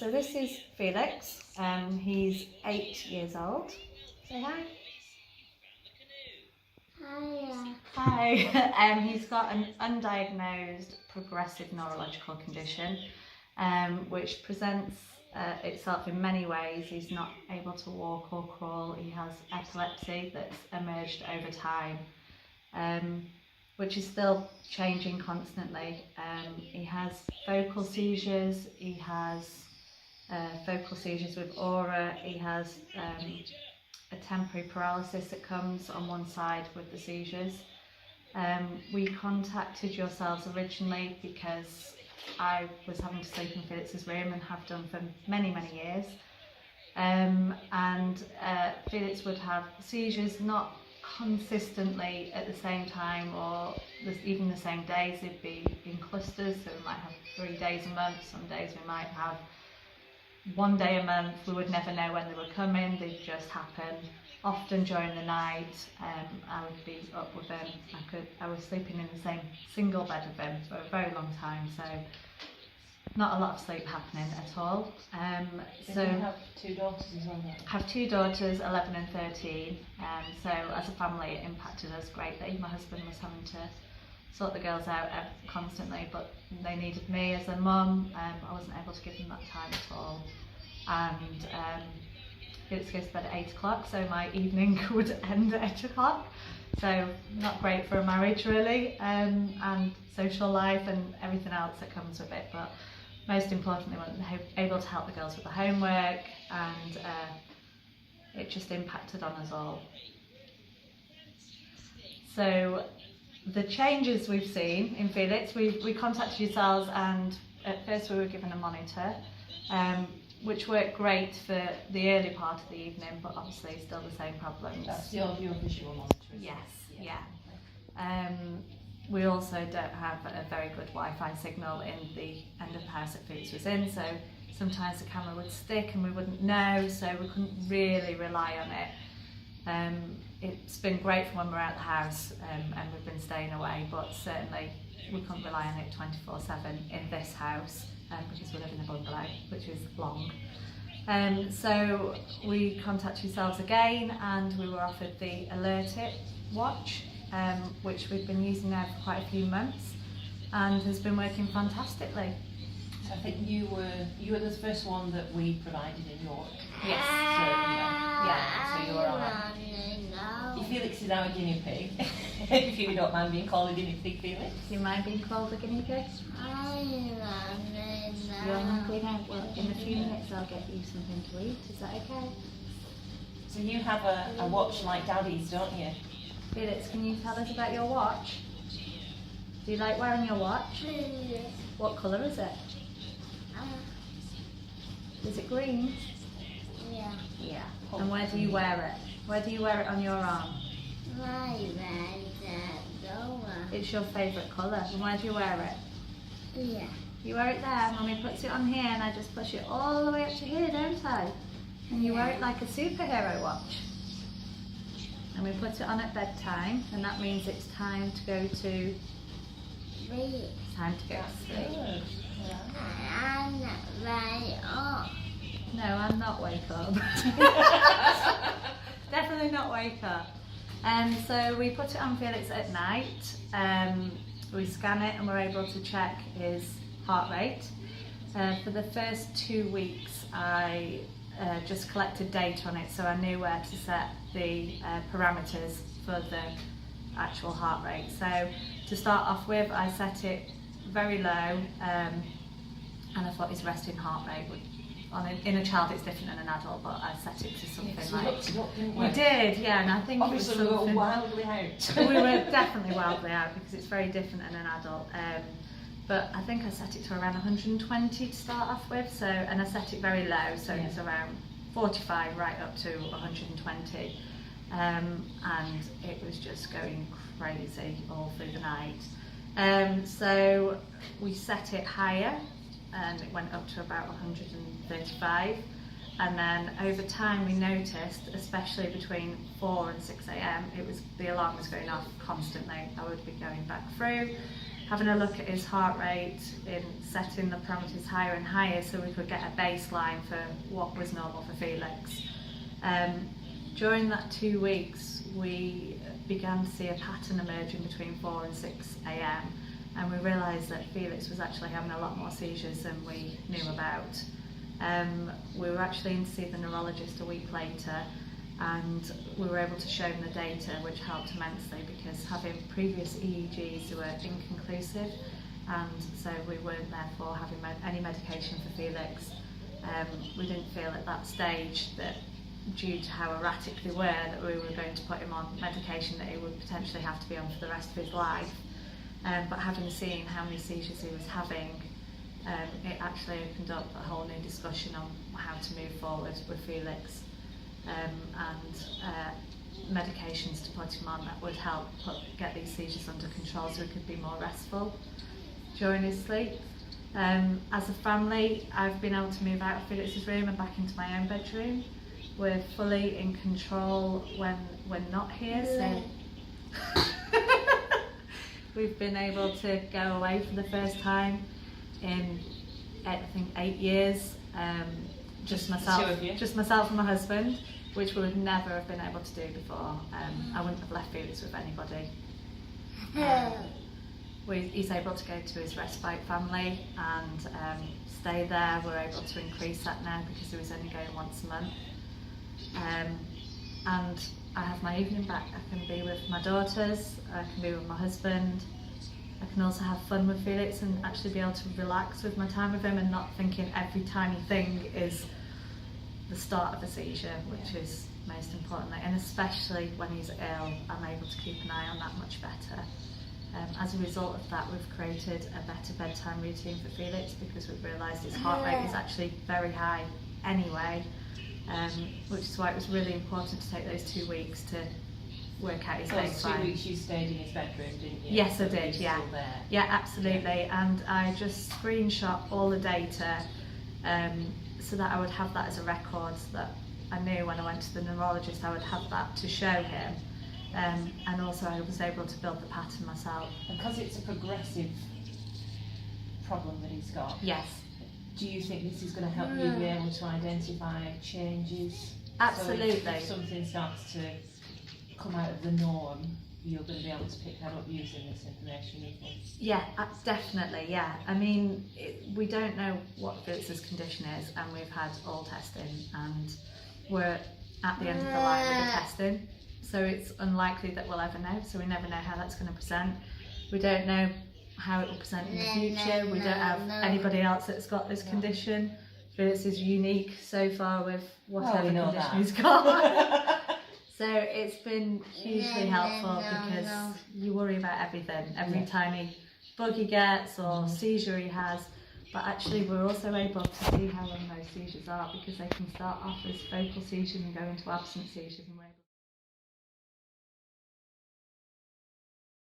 So this is Felix. He's 8 years old. Say hi. Hi. He's got an undiagnosed progressive neurological condition, which presents itself in many ways. He's not able to walk or crawl. He has epilepsy that's emerged over time, which is still changing constantly. He has focal seizures. He has focal seizures with aura. He has a temporary paralysis that comes on one side with the seizures. We contacted yourselves originally because I was having to sleep in Felix's room and have done for many, many years. Felix would have seizures not consistently at the same time or even the same days. They'd be in clusters, so we might have 3 days a month. Some days we might have 1 day a month. We would never know when they were coming. They'd just happen. Often during the night, I would be up with him. I was sleeping in the same single bed with him for a very long time, so not a lot of sleep happening at all. So you have 2 daughters as well? I have 2 daughters, 11 and 13. So as a family, it impacted us greatly. My husband was having to sort the girls out constantly, but they needed me as a mum. I wasn't able to give them that time at all. And Felix goes to bed at 8 o'clock, so my evening would end at 8 o'clock. So not great for a marriage really, and social life and everything else that comes with it. But most importantly, we weren't able to help the girls with the homework, and it just impacted on us all. So the changes we've seen in Felix, we contacted yourselves, and at first we were given a monitor, which worked great for the early part of the evening, but obviously still the same problems. That's the audio visual monitor, isn't Yes, it? yeah. We also don't have a very good Wi-Fi signal in the end of the house that Felix was in, so sometimes the camera would stick and we wouldn't know, so we couldn't really rely on it. It's been great for when we're out of the house and we've been staying away, but certainly we couldn't rely on it 24/7 in this house because we live in a bungalow, which is long. So we contacted yourselves again, and we were offered the Alert-iT watch, which we've been using now for quite a few months and has been working fantastically. So I think you were the first one that we provided in York. Yes. So, so you were on that. Felix is our guinea pig. If you don't mind being called a guinea pig, Felix. Do you mind being called a guinea pig? You're hungry now? Well, in a few minutes I'll get you something to eat. Is that okay? So you have a watch like Daddy's, don't you? Felix, can you tell us about your watch? Do you like wearing your watch? What colour is it? Is it green? Yeah. Yeah. And where do you wear it? Where do you wear it on your arm? It's your favourite colour. And where do you wear it? Yeah. You wear it there. Mummy puts it on here and I just push it all the way up to here, don't I? And you wear it like a superhero watch. And we put it on at bedtime, and that means it's time to go to sleep. It's time to go to sleep. I'm not very old. No, I'm not wake up. Definitely not wake up. So we put it on Felix at night. We scan it and we're able to check his heart rate. For the first 2 weeks I just collected data on it, so I knew where to set the parameters for the actual heart rate. So to start off with, I set it very low, and I thought his resting heart rate would, in a child it's different than an adult, but I set it to something We did, yeah, and I think obviously it was we were wildly out. we were definitely wildly out because it's very different than an adult. But I think I set it to around 120 to start off with, so, and I set it very low, so it's around 45 right up to 120, and it was just going crazy all through the night. So we set it higher and it went up to about 135, and then over time we noticed, especially between 4 and 6 a.m, the alarm was going off constantly. I would be going back through having a look at his heart rate, in setting the parameters higher and higher so we could get a baseline for what was normal for Filex. During that 2 weeks, we began to see a pattern emerging between 4 and 6 a.m. and we realised that Filex was actually having a lot more seizures than we knew about. We were actually in to see the neurologist a week later, and we were able to show him the data, which helped immensely because having previous EEGs were inconclusive, and so we weren't therefore having any medication for Filex. We didn't feel at that stage that, due to how erratic they were, that we were going to put him on medication that he would potentially have to be on for the rest of his life. But having seen how many seizures he was having, it actually opened up a whole new discussion on how to move forward with Filex, and medications to put him on that would help get these seizures under control so he could be more restful during his sleep. As a family, I've been able to move out of Filex's room and back into my own bedroom. We're fully in control when we're not here, so we've been able to go away for the first time in, I think, 8 years. Just myself and my husband, which we would never have been able to do before. I wouldn't have left Filex with anybody. He's able to go to his respite family and stay there. We're able to increase that now because he was only going once a month. And I have my evening back. I can be with my daughters, I can be with my husband. I can also have fun with Filex and actually be able to relax with my time with him and not thinking every tiny thing is the start of a seizure, which is most importantly, and especially when he's ill, I'm able to keep an eye on that much better. As a result of that, we've created a better bedtime routine for Filex because we've realised his heart rate is actually very high anyway, which is why it was really important to take those 2 weeks to work out his baseline. So 2 weeks you stayed in his bedroom, didn't you? Yes, I did, yeah. Still there. Yeah, absolutely. And I just screenshot all the data so that I would have that as a record, so that I knew when I went to the neurologist I would have that to show him. And also I was able to build the pattern myself. And because it's a progressive problem that he's got, yes. Do you think this is going to help you be able to identify changes? Absolutely. So if something starts to come out of the norm, you're going to be able to pick that up using this information, you think? Yeah, definitely, yeah. I mean, we don't know what Filex's condition is, and we've had all testing, and we're at the end of the line with the testing, so it's unlikely that we'll ever know, so we never know how that's going to present. We don't know how it will present in the future. We don't have anybody else that's got this condition. Filex is unique so far with whatever condition he's got. So it's been hugely helpful because you worry about everything, every tiny bug he gets or seizure he has, but actually we're also able to see how long those seizures are because they can start off as focal seizures and go into absent seizures. And